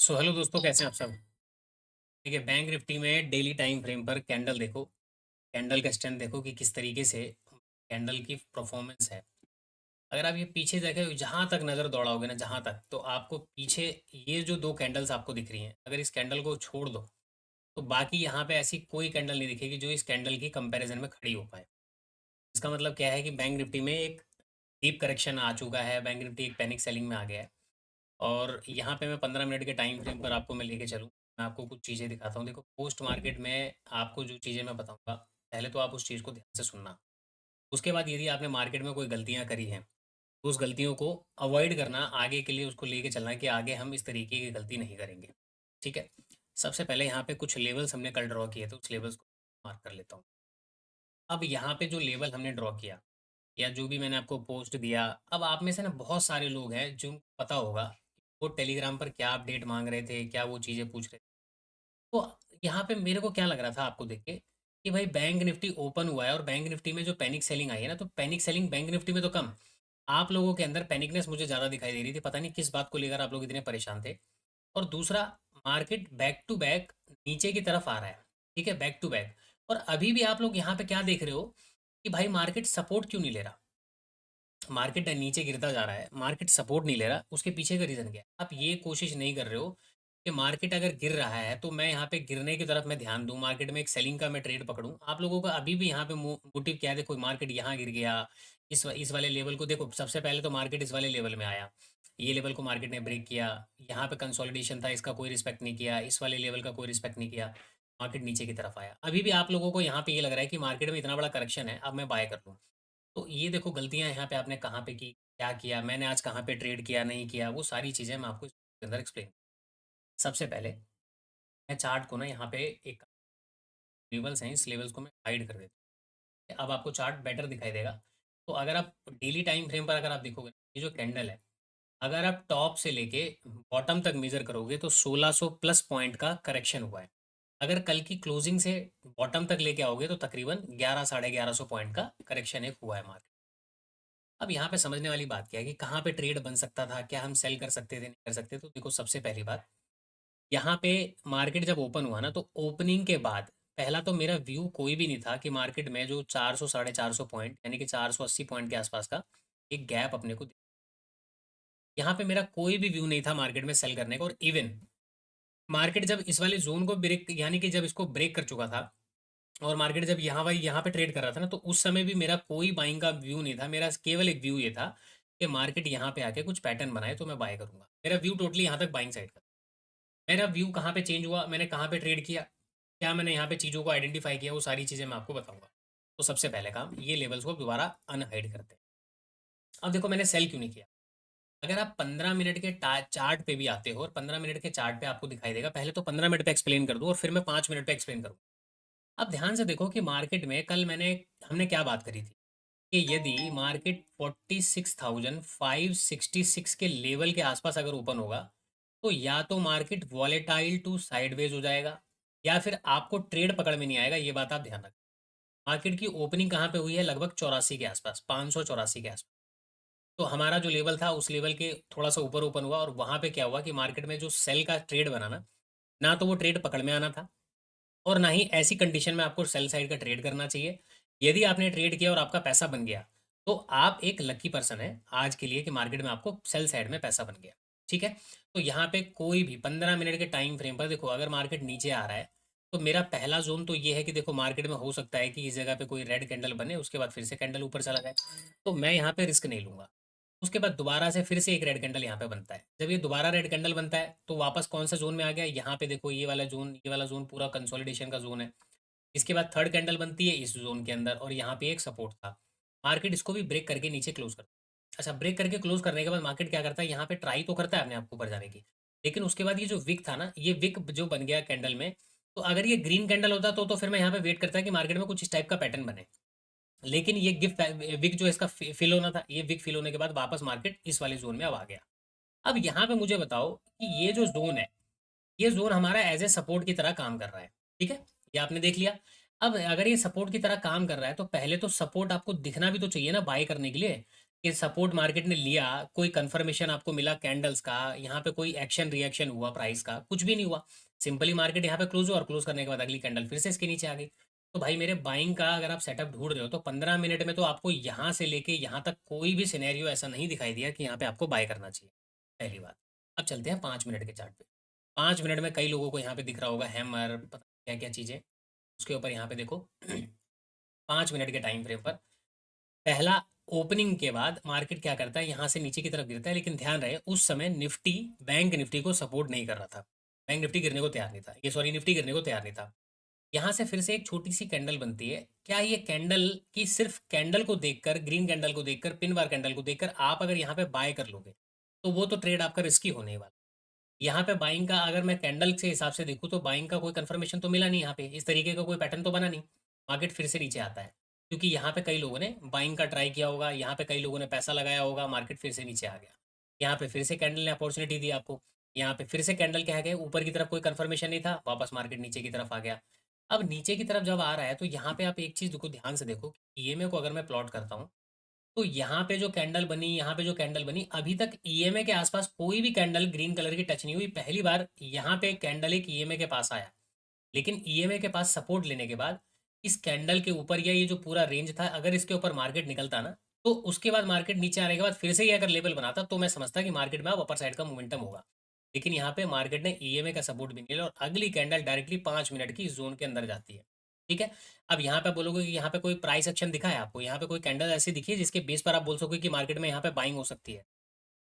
So hello दोस्तों, कैसे हैं आप सब। ठीक है, बैंक निफ्टी में डेली टाइम फ्रेम पर कैंडल देखो। कैंडल का स्ट्रेंथ देखो कि किस तरीके से कैंडल की परफॉर्मेंस है। अगर आप ये पीछे देखें, जहां तक नज़र दौड़ाओगे ना, जहां तक, तो आपको पीछे ये जो दो कैंडल्स आपको दिख रही हैं, अगर इस कैंडल को छोड़ दो तो बाकी यहाँ पे ऐसी कोई कैंडल नहीं दिखेगी जो इस कैंडल की कंपैरिजन में खड़ी हो पाए। इसका मतलब क्या है कि बैंक निफ्टी में एक डीप करेक्शन आ चुका है। बैंक निफ्टी एक पैनिक सेलिंग में आ गया है। और यहाँ पे मैं 15 मिनट के टाइम फ्रेम पर आपको मैं लेके चलूँ। मैं आपको कुछ चीज़ें दिखाता हूँ। देखो, पोस्ट मार्केट में आपको जो चीज़ें मैं बताऊँगा, पहले तो आप उस चीज़ को ध्यान से सुनना। उसके बाद यदि आपने मार्केट में कोई गलतियाँ करी हैं तो उस गलतियों को अवॉइड करना, आगे के लिए उसको लेके चलना कि आगे हम इस तरीके की गलती नहीं करेंगे। ठीक है। सबसे पहले यहाँ पे कुछ लेवल्स हमने कल ड्रॉ किए थे, उस लेवल्स को मार्क कर लेता हूँ। अब यहाँ पे जो लेवल हमने ड्रॉ किया या जो भी मैंने आपको पोस्ट दिया, अब आप में से ना बहुत सारे लोग हैं जिनको पता होगा वो टेलीग्राम पर क्या अपडेट मांग रहे थे, क्या वो चीज़ें पूछ रहे थे। तो यहाँ पे मेरे को क्या लग रहा था आपको देख के कि भाई बैंक निफ्टी ओपन हुआ है और बैंक निफ्टी में जो पैनिक सेलिंग आई है ना, तो पैनिक सेलिंग बैंक निफ्टी में तो कम, आप लोगों के अंदर पैनिकनेस मुझे ज़्यादा दिखाई दे रही थी। पता नहीं किस बात को लेकर आप लोग इतने परेशान थे। और दूसरा, मार्केट बैक टू बैक नीचे की तरफ आ रहा है। ठीक है, बैक टू बैक। और अभी भी आप लोग यहाँ पे क्या देख रहे हो कि भाई मार्केट सपोर्ट क्यों नहीं ले रहा। मार्केट नीचे गिरता जा रहा है, मार्केट सपोर्ट नहीं ले रहा, उसके पीछे का रीज़न क्या है। आप ये कोशिश नहीं कर रहे हो कि मार्केट अगर गिर रहा है तो मैं यहाँ पे गिरने की तरफ मैं ध्यान दूं, मार्केट में एक सेलिंग का मैं ट्रेड पकड़ूं। आप लोगों का अभी भी यहाँ पे मोटिव क्या है। देखो, मार्केट यहाँ गिर गया, इस वाले लेवल को देखो। सबसे पहले तो मार्केट इस वाले लेवल में आया, ये लेवल को मार्केट ने ब्रेक किया। यहाँ पे कंसोलिडेशन था, इसका कोई रिस्पेक्ट नहीं किया, इस वाले लेवल का कोई रिस्पेक्ट नहीं किया। मार्केट नीचे की तरफ आया। अभी भी आप लोगों को यहाँ पे ये लग रहा है कि मार्केट में इतना बड़ा करेक्शन है, अब मैं बाय कर लूँ। तो ये देखो, गलतियाँ यहाँ पे आपने कहाँ पे की, क्या किया, मैंने आज कहाँ पे ट्रेड किया, नहीं किया, वो सारी चीज़ें मैं आपको इसके अंदर एक्सप्लेन। सबसे पहले मैं चार्ट को ना यहाँ पे एक लेवल्स हैं, इस लेवल्स को मैं हाइड कर देता हूँ। अब आपको चार्ट बेटर दिखाई देगा। तो अगर आप डेली टाइम फ्रेम पर अगर आप देखोगे, ये जो कैंडल है, अगर आप टॉप से लेके बॉटम तक मेजर करोगे तो 1600 प्लस पॉइंट का करेक्शन हुआ है। अगर कल की क्लोजिंग से बॉटम तक लेके आओगे तो तकरीबन 11 साढ़े 1100 पॉइंट का करेक्शन एक हुआ है मार्केट। अब यहाँ पे समझने वाली बात क्या है कि कहाँ पे ट्रेड बन सकता था, क्या हम सेल कर सकते थे, नहीं कर सकते। तो देखो, सबसे पहली बात, यहाँ पे मार्केट जब ओपन हुआ ना, तो ओपनिंग के बाद पहला तो मेरा व्यू कोई भी नहीं था कि मार्केट में जो 400 साढ़े 400 पॉइंट यानी कि 480 पॉइंट के आसपास का एक गैप अपने को यहाँ पे मेरा कोई भी व्यू नहीं था मार्केट में सेल करने का। और इवन मार्केट जब इस वाले जोन को ब्रेक, यानी कि जब इसको ब्रेक कर चुका था और मार्केट जब यहाँ भाई यहाँ पे ट्रेड कर रहा था ना, तो उस समय भी मेरा कोई बाइंग का व्यू नहीं था। मेरा केवल एक व्यू ये था कि मार्केट यहाँ पे आके कुछ पैटर्न बनाए तो मैं बाय करूंगा। मेरा व्यू टोटली यहाँ तक बाइंग साइड का। मेरा व्यू कहाँ पे चेंज हुआ, मैंने कहाँ पे ट्रेड किया, क्या मैंने यहाँ पे चीज़ों को आइडेंटिफाई किया, वो सारी चीज़ें मैं आपको बताऊंगा। तो सबसे पहले काम, ये लेवल्स को दोबारा अनहाइड करते हैं। अब देखो, मैंने सेल क्यों नहीं किया। अगर आप 15 मिनट के चार्ट पे भी आते हो और 15 मिनट के चार्ट पे आपको दिखाई देगा, पहले तो 15 मिनट पे एक्सप्लेन कर दूँ और फिर मैं 5 मिनट पे एक्सप्लेन करूँ। अब ध्यान से देखो कि मार्केट में कल हमने क्या बात करी थी कि यदि मार्केट 46,566 के लेवल के आसपास अगर ओपन होगा तो या तो मार्केट वॉलेटाइल टू साइडवेज हो जाएगा या फिर आपको ट्रेड पकड़ में नहीं आएगा। ये बात आप ध्यान रखें। मार्केट की ओपनिंग कहाँ पे हुई है, लगभग 84 के आसपास, 584 के आसपास। तो हमारा जो लेवल था उस लेवल के थोड़ा सा ऊपर ओपन हुआ और वहां पे क्या हुआ कि मार्केट में जो सेल का ट्रेड बना ना, ना तो वो ट्रेड पकड़ में आना था और ना ही ऐसी कंडीशन में आपको सेल साइड का ट्रेड करना चाहिए। यदि आपने ट्रेड किया और आपका पैसा बन गया तो आप एक लकी पर्सन है आज के लिए कि मार्केट में आपको सेल साइड में पैसा बन गया। ठीक है। तो यहाँ पे कोई भी 15 मिनट के टाइम फ्रेम पर देखो, अगर मार्केट नीचे आ रहा है तो मेरा पहला जोन तो ये है कि देखो, मार्केट में हो सकता है कि इस जगह पे कोई रेड कैंडल बने, उसके बाद फिर से कैंडल ऊपर चला जाए, तो मैं यहाँ पे रिस्क नहीं लूंगा। उसके बाद दोबारा से फिर से एक रेड कैंडल यहाँ पे बनता है। जब ये दोबारा रेड कैंडल बनता है तो वापस कौन सा जोन में आ गया, यहाँ पे देखो, ये वाला जोन पूरा कंसोलिडेशन का जोन है। इसके बाद थर्ड कैंडल बनती है इस जोन के अंदर और यहाँ पे एक सपोर्ट था। मार्केट इसको भी ब्रेक करके नीचे क्लोज करता है। अच्छा, ब्रेक करके क्लोज करने के बाद मार्केट क्या करता है, यहाँ पे ट्राई तो करता है अपने आप को ऊपर जाने की, लेकिन उसके बाद ये जो विक था ना, ये विक जो बन गया कैंडल में, तो अगर ये ग्रीन कैंडल होता तो फिर मैं यहाँ पे वेट करता कि मार्केट में कुछ इस टाइप का पैटर्न बने। लेकिन ये गिफ्ट विक जो इसका फिल होना था, ये विक फिल होने के बाद वापस मार्केट इस वाले जोन में अब आ गया। अब यहाँ पे मुझे बताओ कि ये जो जोन है, ये जोन हमारा एज ए सपोर्ट की तरह काम कर रहा है। ठीक है, ये आपने देख लिया। अब अगर ये सपोर्ट की तरह काम कर रहा है तो पहले तो सपोर्ट आपको दिखना भी तो चाहिए ना बाय करने के लिए, कि सपोर्ट मार्केट ने लिया, कोई कंफर्मेशन आपको मिला कैंडल्स का, यहाँ पे कोई एक्शन रिएक्शन हुआ प्राइस का, कुछ भी नहीं हुआ। सिंपली मार्केट यहाँ पे क्लोज हुआ और क्लोज करने के बाद अगली कैंडल फिर से इसके नीचे आ गई। तो भाई मेरे बाइंग का अगर आप सेटअप ढूंढ रहे हो तो 15 मिनट में तो आपको यहाँ से लेके यहाँ तक कोई भी सिनेरियो ऐसा नहीं दिखाई दिया कि यहाँ पे आपको बाय करना चाहिए, पहली बात। अब चलते हैं 5 मिनट के चार्ट पे। 5 मिनट में कई लोगों को यहाँ पे दिख रहा होगा हैमर, पता क्या क्या चीज़ें, उसके ऊपर यहाँ पे देखो। 5 मिनट के टाइम फ्रेम पर पहला ओपनिंग के बाद मार्केट क्या करता है, यहाँ से नीचे की तरफ गिरता है, लेकिन ध्यान रहे उस समय निफ्टी बैंक निफ्टी को सपोर्ट नहीं कर रहा था। बैंक निफ्टी गिरने को तैयार नहीं था, ये सॉरी निफ्टी गिरने को तैयार नहीं था। यहाँ से फिर से एक छोटी सी कैंडल बनती है। क्या ये कैंडल की सिर्फ कैंडल को देखकर, ग्रीन कैंडल को देखकर, पिन बार कैंडल को देखकर आप अगर यहाँ पे बाय कर लोगे तो वो तो ट्रेड आपका रिस्की होने वाला। यहाँ पे बाइंग का अगर मैं कैंडल के हिसाब से देखूँ तो बाइंग का कोई कंफर्मेशन तो मिला नहीं, यहाँ पे इस तरीके का कोई पैटर्न तो बना नहीं। मार्केट फिर से नीचे आता है क्योंकि यहाँ पे कई लोगों ने बाइंग का ट्राई किया होगा, यहाँ पे कई लोगों ने पैसा लगाया होगा, मार्केट फिर से नीचे आ गया। यहाँ पे फिर से कैंडल ने अपॉर्चुनिटी दी आपको, यहाँ पे फिर से कैंडल क्या है, ऊपर की तरफ कोई कंफर्मेशन नहीं था, वापस मार्केट नीचे की तरफ आ गया। अब नीचे की तरफ जब आ रहा है तो यहाँ पे आप एक चीज़ को ध्यान से देखो, ईएमए को अगर मैं प्लॉट करता हूँ तो यहाँ पे जो कैंडल बनी, यहाँ पे जो कैंडल बनी, अभी तक ईएमए के आसपास कोई भी कैंडल ग्रीन कलर की टच नहीं हुई। पहली बार यहाँ पे कैंडल एक ईएमए के पास आया, लेकिन ईएमए के पास सपोर्ट लेने के बाद इस कैंडल के ऊपर या ये जो पूरा रेंज था, अगर इसके ऊपर मार्केट निकलता ना तो उसके बाद मार्केट नीचे आने के बाद फिर से ये अगर लेवल बनाता तो मैं समझता कि मार्केट में अब अपर साइड का मोमेंटम होगा। लेकिन यहाँ पे मार्केट ने ईएमए का सपोर्ट भी नहीं लिया और अगली कैंडल डायरेक्टली 5 मिनट की जोन के अंदर जाती है। ठीक है। अब यहाँ पे बोलोगे कि यहाँ पे कोई प्राइस एक्शन दिखा है आपको, यहाँ पे कोई कैंडल ऐसी दिखी है जिसके बेस पर आप बोल सकोगे कि मार्केट में यहाँ पे बाइंग हो सकती है।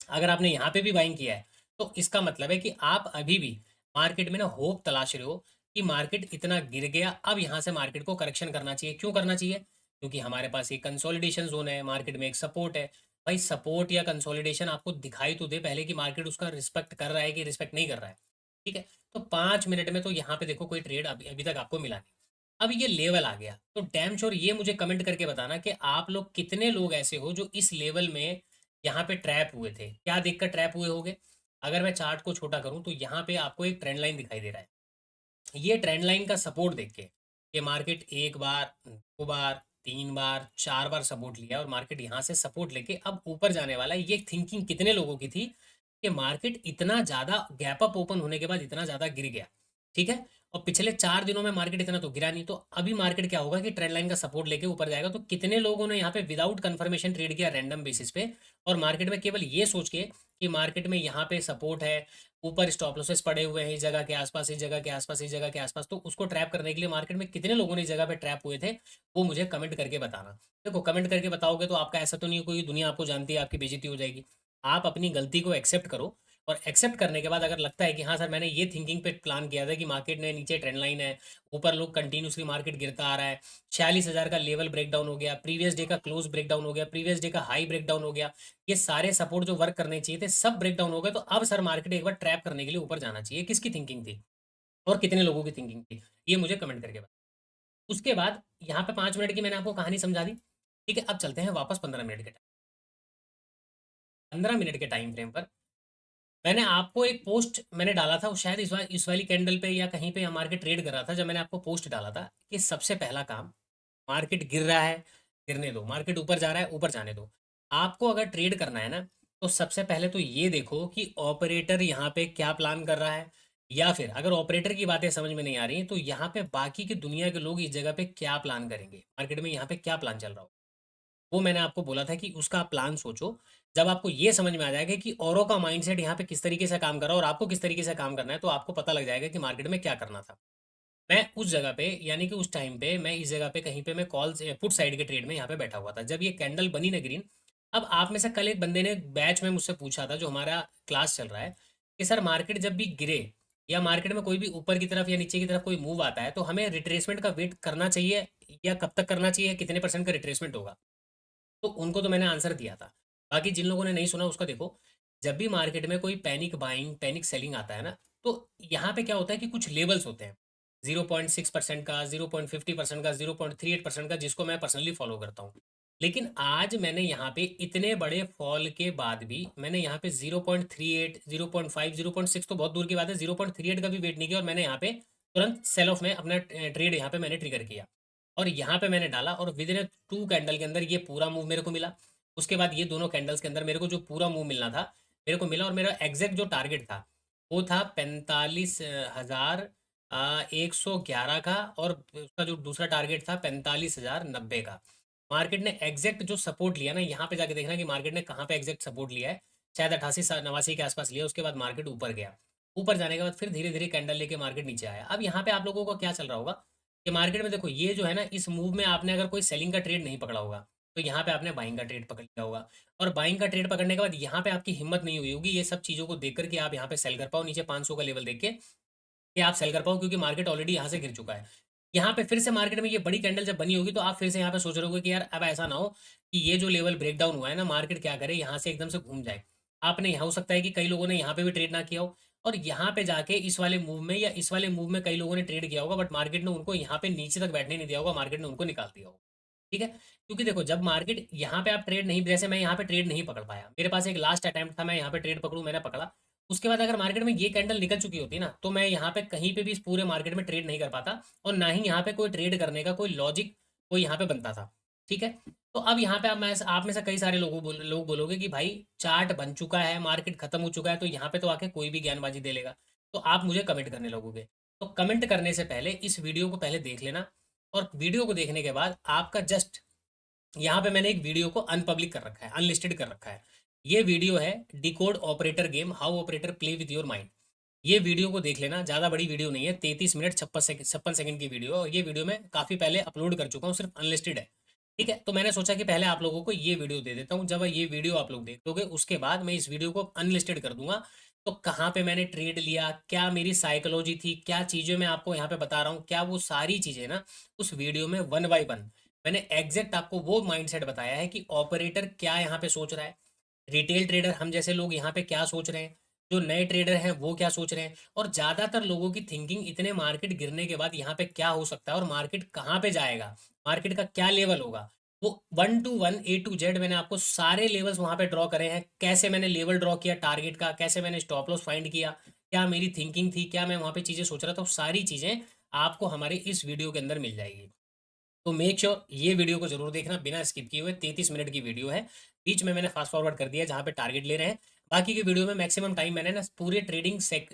अगर आपने यहाँ पे भी बाइंग किया है तो इसका मतलब है कि आप अभी भी मार्केट में ना होप तलाश रहे हो कि मार्केट इतना गिर गया, अब यहाँ से मार्केट को करेक्शन करना चाहिए। क्यों करना चाहिए? क्योंकि हमारे पास एक कंसोलिडेशन जोन है, मार्केट में एक सपोर्ट है। भाई सपोर्ट या कंसोलिडेशन आपको दिखाई तो दे पहले कि मार्केट उसका रिस्पेक्ट कर रहा है कि रिस्पेक्ट नहीं कर रहा है। ठीक है। तो 5 मिनट में तो यहाँ पे देखो कोई ट्रेड अभी अभी तक आपको मिला नहीं। अब ये लेवल आ गया तो डैम श्योर ये मुझे कमेंट करके बताना कि आप लोग कितने लोग ऐसे हो जो इस लेवल में यहाँ पे ट्रैप हुए थे। क्या देखकर ट्रैप हुए होगे? अगर मैं चार्ट को छोटा करूँ तो यहाँ पे आपको एक ट्रेंड लाइन दिखाई दे रहा है। ये ट्रेंड लाइन का सपोर्ट देख के ये मार्केट एक बार, दो बार, तीन बार, चार बार सपोर्ट लिया और मार्केट यहाँ से सपोर्ट लेके अब ऊपर जाने वाला है। ये थिंकिंग कितने लोगों की थी कि मार्केट इतना ज़्यादा गैप अप ओपन होने के बाद इतना ज़्यादा गिर गया? ठीक है। और पिछले 4 दिनों में मार्केट इतना तो गिरा नहीं, तो अभी मार्केट क्या होगा कि ट्रेंड लाइन का सपोर्ट लेके ऊपर जाएगा। तो कितने लोगों ने यहाँ पे विदाउट कंफर्मेशन ट्रेड किया रैंडम बेसिस पे, और मार्केट में केवल ये सोच के कि मार्केट में यहाँ पे सपोर्ट है, ऊपर स्टॉप लॉसेस पड़े हुए हैं इस जगह के आसपास, इस जगह के आसपास, इस जगह के आसपास, तो उसको ट्रैप करने के लिए मार्केट में कितने लोगों ने इस जगह पे ट्रैप हुए थे वो मुझे कमेंट करके बताना। देखो कमेंट करके बताओगे तो आपका ऐसा तो नहीं कोई दुनिया आपको जानती है आपकी बेइज्जती हो जाएगी। आप अपनी गलती को एक्सेप्ट करो और एक्सेप्ट करने के बाद अगर लगता है कि हाँ सर मैंने ये थिंकिंग पे प्लान किया था कि मार्केट ने नीचे ट्रेंड लाइन है, ऊपर लोग कंटिन्यूसली मार्केट गिरता आ रहा है, 46,000 का लेवल ब्रेक डाउन हो गया, प्रीवियस डे का क्लोज ब्रेक डाउन हो गया, प्रीवियस डे का हाई ब्रेक डाउन हो गया, ये सारे सपोर्ट जो वर्क करने चाहिए थे सब ब्रेक डाउन हो गए, तो अब सर मार्केट एक बार ट्रैप करने के लिए ऊपर जाना चाहिए। किसकी थिंकिंग थी और कितने लोगों की थिंकिंग थी, ये मुझे कमेंट करके बताओ। उसके बाद यहाँ पे 5 मिनट की मैंने आपको कहानी समझा दी। ठीक है। अब चलते हैं वापस 15 मिनट के टाइम। 15 मिनट के टाइम फ्रेम पर मैंने आपको एक पोस्ट मैंने डाला था, वो शायद इस वाली कैंडल पे या कहीं पे मार्केट ट्रेड कर रहा था, जब मैंने आपको पोस्ट डाला था कि सबसे पहला काम, मार्केट गिर रहा है गिरने दो, मार्केट ऊपर जा रहा है ऊपर जाने दो। आपको अगर ट्रेड करना है ना तो सबसे पहले तो ये देखो कि ऑपरेटर यहाँ पे क्या प्लान कर रहा है, या फिर अगर ऑपरेटर की बातें समझ में नहीं आ रही तो यहाँ पे बाकी की दुनिया के लोग इस जगह पे क्या प्लान करेंगे, मार्केट में यहाँ पे क्या प्लान चल रहा हो। वो मैंने आपको बोला था कि उसका प्लान सोचो। जब आपको ये समझ में आ जाएगा कि औरों का माइंडसेट यहाँ पे किस तरीके से काम कर रहा है और आपको किस तरीके से काम करना है, तो आपको पता लग जाएगा कि मार्केट में क्या करना था। मैं उस जगह पे यानी कि उस टाइम पे मैं इस जगह पे कहीं पे मैं कॉल पुट साइड के ट्रेड में यहाँ पे बैठा हुआ था जब ये कैंडल बनी ना ग्रीन। अब आप में से कल एक बंदे ने बैच में मुझसे पूछा था, जो हमारा क्लास चल रहा है, कि सर मार्केट जब भी गिरे या मार्केट में कोई भी ऊपर की तरफ या नीचे की तरफ कोई मूव आता है तो हमें रिट्रेसमेंट का वेट करना चाहिए या कब तक करना चाहिए, कितने परसेंट का रिट्रेसमेंट होगा। तो उनको तो मैंने आंसर दिया था। बाकी जिन लोगों ने नहीं सुना उसका देखो। जब भी मार्केट में कोई पैनिक बाइंग पैनिक सेलिंग आता है ना, तो यहाँ पे क्या होता है कि कुछ लेवल्स होते हैं, 0.6% का, 0.50% का, 0.38% का, जिसको मैं पर्सनली फॉलो करता हूँ। लेकिन आज मैंने यहाँ पे इतने बड़े फॉल के बाद भी मैंने यहाँ पे 0.38, 0.5, 0.6 तो बहुत दूर की बात है, 0.38 का भी वेट नहीं किया और मैंने यहाँ पे तुरंत सेल ऑफ में अपना ट्रेड यहाँ पे मैंने ट्रिगर किया और यहाँ पे मैंने डाला और विद इन 2 कैंडल के अंदर ये पूरा मूव मेरे को मिला। उसके बाद ये दोनों कैंडल्स के अंदर मेरे को जो पूरा मूव मिलना था मेरे को मिला, और मेरा एग्जैक्ट जो टारगेट था वो था 45,111 का, और उसका जो दूसरा टारगेट था 45,090 का। मार्केट ने एग्जैक्ट जो सपोर्ट लिया ना, यहाँ पे जाके देखना कि मार्केट ने कहाँ पे एग्जैक्ट सपोर्ट लिया है। शायद 88 89 के आसपास लिया, उसके बाद मार्केट ऊपर गया। ऊपर जाने के बाद फिर धीरे धीरे कैंडल लेके मार्केट नीचे आया। अब यहाँ पे आप लोगों को क्या चल रहा होगा कि मार्केट में देखो ये जो है ना, इस मूव में आपने अगर कोई सेलिंग का ट्रेड नहीं पकड़ा होगा तो यहाँ पे आपने बाइंग का ट्रेड पकड़ लिया होगा। और बाइंग का ट्रेड पकड़ने के बाद यहाँ पे आपकी हिम्मत नहीं हुई होगी ये सब चीज़ों को देख करके आप यहाँ पे सेल कर पाओ नीचे 500 का लेवल देख के, कि आप सेल कर पाओ, क्योंकि मार्केट ऑलरेडी यहाँ से गिर चुका है। यहाँ पे फिर से मार्केट में ये बड़ी कैंडल जब बनी होगी तो आप फिर से यहाँ पे सोच रहे होगे कि यार अब ऐसा ना हो कि ये जो लेवल ब्रेकडाउन हुआ है ना, मार्केट क्या करे यहाँ से एकदम से घूम जाए। आपने यहाँ हो सकता है कि कई लोगों ने यहाँ पे भी ट्रेड ना किया हो, और यहाँ पे जाके इस वाले मूव में या इस वाले मूव में कई लोगों ने ट्रेड किया होगा, बट मार्केट ने उनको यहाँ पे नीचे तक बैठने नहीं दिया होगा, मार्केट ने उनको निकाल दिया होगा। ठीक है, क्योंकि देखो जब मार्केट यहाँ पे आप ट्रेड नहीं, जैसे मैं यहाँ पे ट्रेड नहीं पकड़ पाया, मेरे पास एक लास्ट अटेम्प्ट था मैं यहाँ पे ट्रेड पकड़ूं, मैंने पकड़ा। उसके बाद अगर मार्केट में ये कैंडल निकल चुकी होती ना, तो मैं यहाँ पे कहीं पे भी इस पूरे मार्केट में ट्रेड नहीं कर पाता, और ना ही यहाँ पे कोई ट्रेड करने का कोई लॉजिक कोई यहाँ पे बनता था। ठीक है, तो अब यहाँ पे आप में से कई सारे लोग बोलोगे कि भाई चार्ट बन चुका है, मार्केट खत्म हो चुका है, तो यहाँ पे तो आके कोई भी ज्ञानबाजी दे लेगा। तो आप मुझे कमेंट करने लगोगे। तो कमेंट करने से पहले इस वीडियो को पहले देख लेना, और वीडियो को देखने के बाद आपका जस्ट यहाँ पे मैंने एक वीडियो को अनपब्लिक कर रखा है, अनलिस्टेड कर रखा है। ये वीडियो है decode operator game, how operator play with your mind. ये वीडियो को देख लेना, ज़्यादा बड़ी वीडियो नहीं है, 33 मिनट 56 सेकंड की वीडियो, और ये वीडियो मैं काफ़ी पहले अपलोड कर चुका हूँ, सिर्फ अनलिस्टेड है। ठीक है, तो मैंने सोचा कि पहले आप लोगों को ये वीडियो दे देता हूँ, जब ये वीडियो आप लोग देख लोगे उसके बाद मैं इस वीडियो को अनलिस्टेड कर दूंगा। तो कहाँ पे मैंने ट्रेड लिया, क्या मेरी साइकोलॉजी थी, क्या चीज़ें मैं आपको यहाँ पे बता रहा हूँ, क्या वो सारी चीज़ें ना उस वीडियो में वन बाय वन मैंने एग्जैक्ट आपको वो माइंडसेट बताया है कि ऑपरेटर क्या यहाँ पे सोच रहा है, रिटेल ट्रेडर हम जैसे लोग यहाँ पे क्या सोच रहे हैं, जो नए ट्रेडर हैं वो क्या सोच रहे हैं, और ज़्यादातर लोगों की थिंकिंग इतने मार्केट गिरने के बाद यहाँ पे क्या हो सकता है और मार्केट कहाँ पे जाएगा, मार्केट का क्या लेवल होगा। वो 1 to 1 A to Z मैंने आपको सारे लेवल्स वहाँ पे ड्रॉ करे हैं, कैसे मैंने लेवल ड्रॉ किया टारगेट का, कैसे मैंने स्टॉप लॉस फाइंड किया, क्या मेरी थिंकिंग थी, क्या मैं वहाँ पे चीज़ें सोच रहा था, वो सारी चीज़ें आपको हमारे इस वीडियो के अंदर मिल जाएगी। तो मेक श्योर ये वीडियो को जरूर देखना बिना स्किप किए हुए। 33 मिनट की वीडियो है, बीच में मैंने फास्ट फॉरवर्ड कर दिया जहाँ पे टारगेट ले रहे हैं। बाकी की वीडियो में मैक्सिमम टाइम मैंने ना पूरे ट्रेडिंग से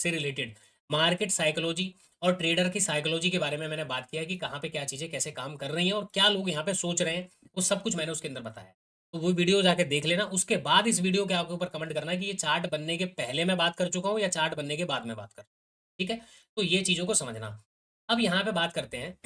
रिलेटेड मार्केट साइकोलॉजी और ट्रेडर की साइकोलॉजी के बारे में मैंने बात किया है कि कहाँ पे क्या चीज़ें कैसे काम कर रही हैं और क्या लोग यहाँ पे सोच रहे हैं, वो सब कुछ मैंने उसके अंदर बताया। तो वो वीडियो जाके देख लेना, उसके बाद इस वीडियो के आपके ऊपर कमेंट करना कि ये चार्ट बनने के पहले मैं बात कर चुका हूँ या चार्ट बनने के बाद में बात कर। ठीक है, तो ये चीज़ों को समझना। अब यहाँ पे बात करते हैं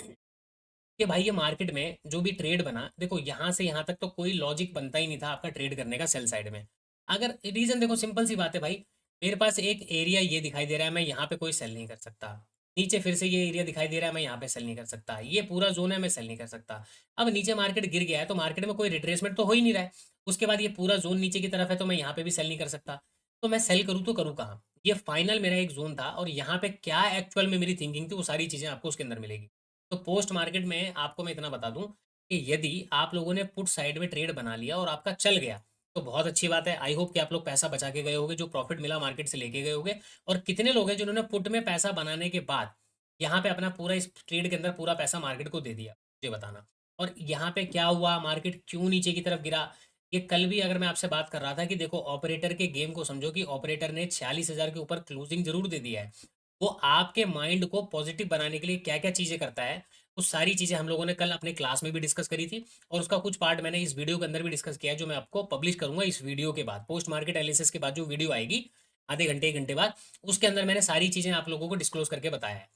कि भाई ये मार्केट में जो भी ट्रेड बना, देखो यहाँ से यहाँ तक तो कोई लॉजिक बनता ही नहीं था आपका ट्रेड करने का सेल साइड में। अगर रीजन देखो सिंपल सी बात है भाई, मेरे पास एक एरिया ये दिखाई दे रहा है, मैं यहाँ पे कोई सेल नहीं कर सकता। नीचे फिर से ये एरिया दिखाई दे रहा है, मैं यहाँ पे सेल नहीं कर सकता। ये पूरा जोन है, मैं सेल नहीं कर सकता। अब नीचे मार्केट गिर गया है तो मार्केट में कोई रिट्रेसमेंट तो हो ही नहीं रहा है। उसके बाद ये पूरा जोन नीचे की तरफ है, तो मैं यहाँ पे भी सेल नहीं कर सकता। तो मैं सेल करूँ तो करूँ कहाँ? ये फाइनल मेरा एक जोन था, और यहाँ पे क्या एक्चुअल में मेरी थिंकिंग थी वो सारी चीज़ें आपको उसके अंदर मिलेगी। तो पोस्ट मार्केट में आपको मैं इतना बता दूं कि यदि आप लोगों ने पुट साइड में ट्रेड बना लिया और आपका चल गया तो बहुत अच्छी बात है। आई होप कि आप लोग पैसा बचा के गए होगे, जो प्रॉफिट मिला मार्केट से लेके गए होगे। और कितने लोग हैं जिन्होंने पुट में पैसा बनाने के बाद यहाँ पे अपना पूरा इस ट्रेड के अंदर पूरा पैसा मार्केट को दे दिया, मुझे बताना। और यहाँ पे क्या हुआ, मार्केट क्यों नीचे की तरफ गिरा, ये कल भी अगर मैं आपसे बात कर रहा था कि देखो ऑपरेटर के गेम को समझो कि ऑपरेटर ने 46,000 के ऊपर क्लोजिंग जरूर दे दिया है। वो आपके माइंड को पॉजिटिव बनाने के लिए क्या क्या चीज़ें करता है, वो सारी चीज़ें हम लोगों ने कल अपने क्लास में भी डिस्कस करी थी, और उसका कुछ पार्ट मैंने इस वीडियो के अंदर भी डिस्कस किया है, जो मैं आपको पब्लिश करूंगा इस वीडियो के बाद। पोस्ट मार्केट एनालिसिस के बाद जो वीडियो आएगी आधे घंटे 1 घंटे बाद, उसके अंदर मैंने सारी चीज़ें आप लोगों को डिस्क्लोज करके बताया है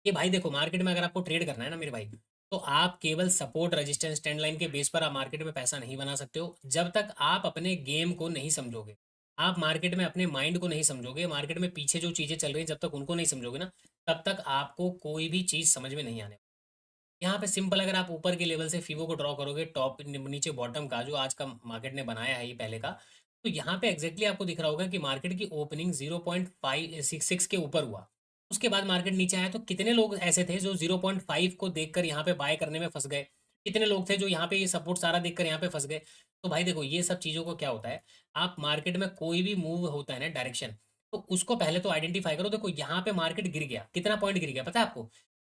कि भाई देखो मार्केट में अगर आपको ट्रेड करना है ना मेरे भाई, तो आप केवल सपोर्ट रेजिस्टेंस ट्रेंड लाइन के बेस पर आप मार्केट में पैसा नहीं बना सकते हो जब तक आप अपने गेम को नहीं समझोगे। आप मार्केट में अपने माइंड को नहीं समझोगे, मार्केट में पीछे जो चीज़ें चल रही हैं जब तक उनको नहीं समझोगे ना, तब तक आपको कोई भी चीज़ समझ में नहीं आने। यहाँ पे सिंपल अगर आप ऊपर के लेवल से फीवो को ड्रॉ करोगे, टॉप नीचे बॉटम का जो आज का मार्केट ने बनाया है ये पहले का, तो यहाँ पे एग्जैक्टली आपको दिख रहा होगा कि मार्केट की ओपनिंग 0.566 के ऊपर हुआ। उसके बाद मार्केट नीचे आया, तो कितने लोग ऐसे थे जो 0.5 को देखकर यहाँ पे बाय करने में फंस गए, कितने लोग थे जो यहाँ पे ये सपोर्ट सारा देखकर यहाँ पे फंस गए। तो भाई देखो ये सब चीज़ों को क्या होता है, आप मार्केट में कोई भी मूव होता है ना डायरेक्शन, तो उसको पहले तो आइडेंटिफाई करो। देखो यहाँ पे मार्केट गिर गया, कितना पॉइंट गिर गया पता है आपको?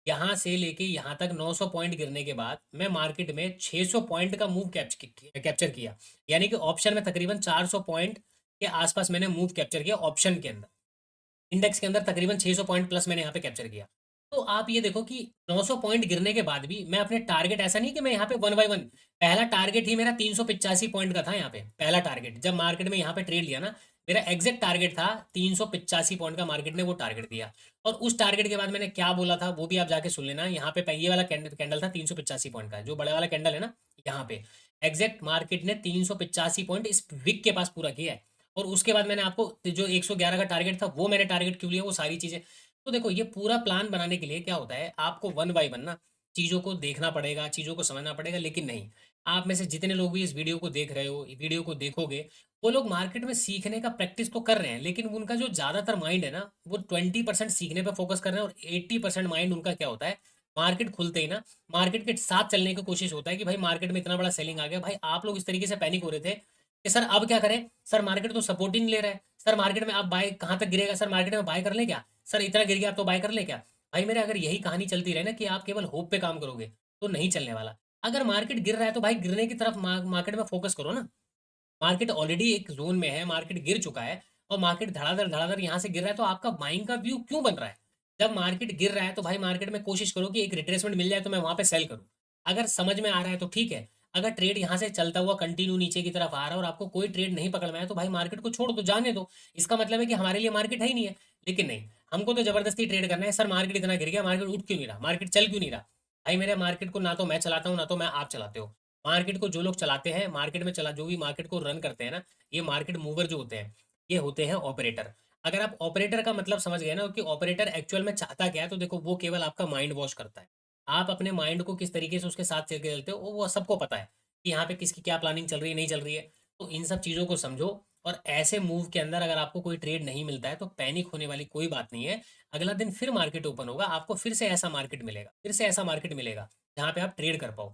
यहाँ से लेके यहाँ तक 900 पॉइंट गिरने के बाद मैं मार्केट में 600 पॉइंट का मूव कैप्चर किया। यानी कि ऑप्शन में तकरीबन 400 पॉइंट के आसपास मैंने मूव कैप्चर किया ऑप्शन के अंदर। इंडेक्स के अंदर तकरीबन 600 पॉइंट प्लस मैंने यहाँ पे कैप्चर किया। तो आप ये देखो कि 900 पॉइंट गिरने के बाद भी मैं अपने टारगेट, ऐसा नहीं कि मैं यहाँ पे वन बाय वन, पहला टारगेट ही मेरा 385 पॉइंट का था। यहाँ पे पहला टारगेट जब मार्केट में यहाँ पे ट्रेड लिया ना, मेरा एग्जैक्ट टारगेट था 385 पॉइंट का, मार्केट ने वो टारगेट दिया। और उस टारगेट के बाद मैंने क्या बोला था वो भी आप जाके सुन लेना। यहाँ पे ये वाला कैंडल था 385 पॉइंट का, जो बड़े वाला कैंडल है ना, यहाँ पे एग्जैक्ट मार्केट ने 385 पॉइंट इस विक के पास पूरा किया है। और उसके बाद मैंने आपको जो 111 का टारगेट था वो मैंने टारगेट क्यों लिया, वो सारी चीजें। तो देखो ये पूरा प्लान बनाने के लिए क्या होता है, आपको वन बाय वन ना चीजों को देखना पड़ेगा, चीजों को समझना पड़ेगा। लेकिन नहीं, आप में से जितने लोग भी इस वीडियो को देख रहे हो, वीडियो को देखोगे, वो लोग मार्केट में सीखने का प्रैक्टिस तो कर रहे हैं, लेकिन उनका जो ज्यादातर माइंड है ना, वो 20% सीखने पर फोकस कर रहे हैं और 80% माइंड उनका क्या होता है, मार्केट खुलते ही ना मार्केट के साथ चलने की कोशिश होता है कि भाई मार्केट में इतना बड़ा सेलिंग आ गया। भाई आप लोग इस तरीके से पैनिक हो रहे थे कि सर अब क्या करें, सर मार्केट तो सपोर्ट ही नहीं ले रहा है, सर मार्केट में आप बाय कहाँ तक गिरेगा, सर मार्केट में बाय कर ले क्या, सर इतना गिर गया आप तो बाय कर ले क्या। भाई मेरे अगर यही कहानी चलती रहे ना कि आप केवल होप पे काम करोगे तो नहीं चलने वाला। अगर मार्केट गिर रहा है तो भाई गिरने की तरफ मार्केट में फोकस करो ना। मार्केट ऑलरेडी एक जोन में है, मार्केट गिर चुका है और मार्केट धड़ाधड़ धड़ाधड़ यहाँ से गिर रहा है, तो आपका बाइंग का व्यू क्यों बन रहा है। जब मार्केट गिर रहा है तो भाई मार्केट में कोशिश करो कि एक रिट्रेसमेंट मिल जाए तो मैं वहां पे सेल करूं। अगर समझ में आ रहा है तो ठीक है। अगर ट्रेड यहाँ से चलता हुआ कंटिन्यू नीचे की तरफ आ रहा है और आपको कोई ट्रेड नहीं पकड़ में आया तो भाई मार्केट को छोड़ दो, जाने दो। इसका मतलब है कि हमारे लिए मार्केट है ही नहीं है। लेकिन नहीं, हमको तो जबरदस्ती ट्रेड करना है। सर मार्केट इतना गिर गया, मार्केट उठ क्यों नहीं रहा, मार्केट चल क्यों नहीं रहा। भाई मेरे मार्केट को ना तो मैं चलाता हूँ ना तो मैं आप चलाते हो। मार्केट को जो लोग चलाते हैं, मार्केट में चला जो भी मार्केट को रन करते हैं ना, ये मार्केट मूवर जो होते हैं, ये होते हैं ऑपरेटर। अगर आप ऑपरेटर का मतलब समझ गए ना कि ऑपरेटर एक्चुअल में चाहता क्या है, तो देखो वो केवल आपका माइंड वॉश करता है। आप अपने माइंड को किस तरीके से उसके साथ चल के चलते हो वो सबको पता है कि यहाँ पे किसकी क्या प्लानिंग चल रही है, नहीं चल रही है। तो इन सब चीज़ों को समझो। और ऐसे मूव के अंदर अगर आपको कोई ट्रेड नहीं मिलता है तो पैनिक होने वाली कोई बात नहीं है। अगला दिन फिर मार्केट ओपन होगा, आपको फिर से ऐसा मार्केट मिलेगा, फिर से ऐसा मार्केट मिलेगा जहाँ पे आप ट्रेड कर पाओ।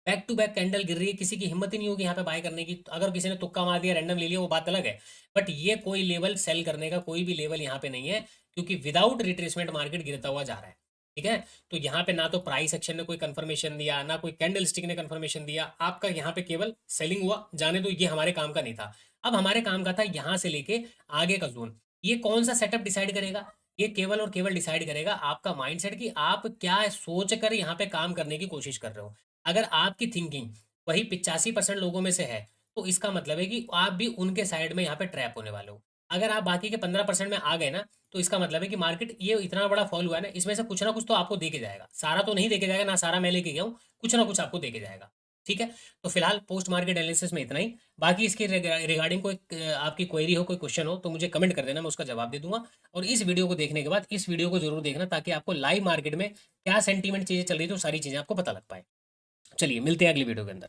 बैक टू बैक कैंडल गिर रही है, किसी की हिम्मत ही नहीं होगी यहाँ पे बाय करने की। अगर किसी ने तुक्का मार दिया, रैंडम ले लिया, वो बात अलग है। बट ये कोई लेवल सेल करने का कोई भी लेवल यहाँ पे नहीं है, क्योंकि विदाउट रिट्रेसमेंट मार्केट गिरता हुआ जा रहा है। ठीक है। तो यहाँ पे ना तो प्राइस एक्शन ने कोई कंफर्मेशन दिया, ना कोई कैंडल स्टिक ने कंफर्मेशन दिया, आपका यहाँ पे केवल सेलिंग हुआ, जाने दो, ये हमारे काम का नहीं था। अब हमारे काम का था यहाँ से लेके आगे का जोन। ये कौन सा सेटअप डिसाइड करेगा, ये केवल और केवल डिसाइड करेगा आपका माइंडसेट कि आप क्या सोच कर यहाँ पे काम करने की कोशिश कर रहे हो। अगर आपकी थिंकिंग वही 85% लोगों में से है, तो इसका मतलब है कि आप भी उनके साइड में यहाँ पे ट्रैप होने वाले हो। अगर आप बाकी के 15% में आ गए ना, तो इसका मतलब है कि मार्केट ये इतना बड़ा फॉल हुआ है ना, इसमें से कुछ ना कुछ तो आपको दे के जाएगा। सारा तो नहीं दे के जाएगा ना, सारा मैं लेके गया हूँ, कुछ ना कुछ आपको दे के जाएगा। ठीक है। तो फिलहाल पोस्ट मार्केट एनालिसिस में इतना ही। बाकी इसके रिगार्डिंग कोई आपकी क्वेरी हो, कोई क्वेश्चन हो, तो मुझे कमेंट कर देना, मैं उसका जवाब दे दूंगा। और इस वीडियो को देखने के बाद इस वीडियो को जरूर देखना, ताकि आपको लाइव मार्केट में क्या सेंटीमेंट चीजें चल रही थी, तो सारी चीजें आपको पता लग पाए। चलिए मिलते हैं अगली वीडियो के अंदर।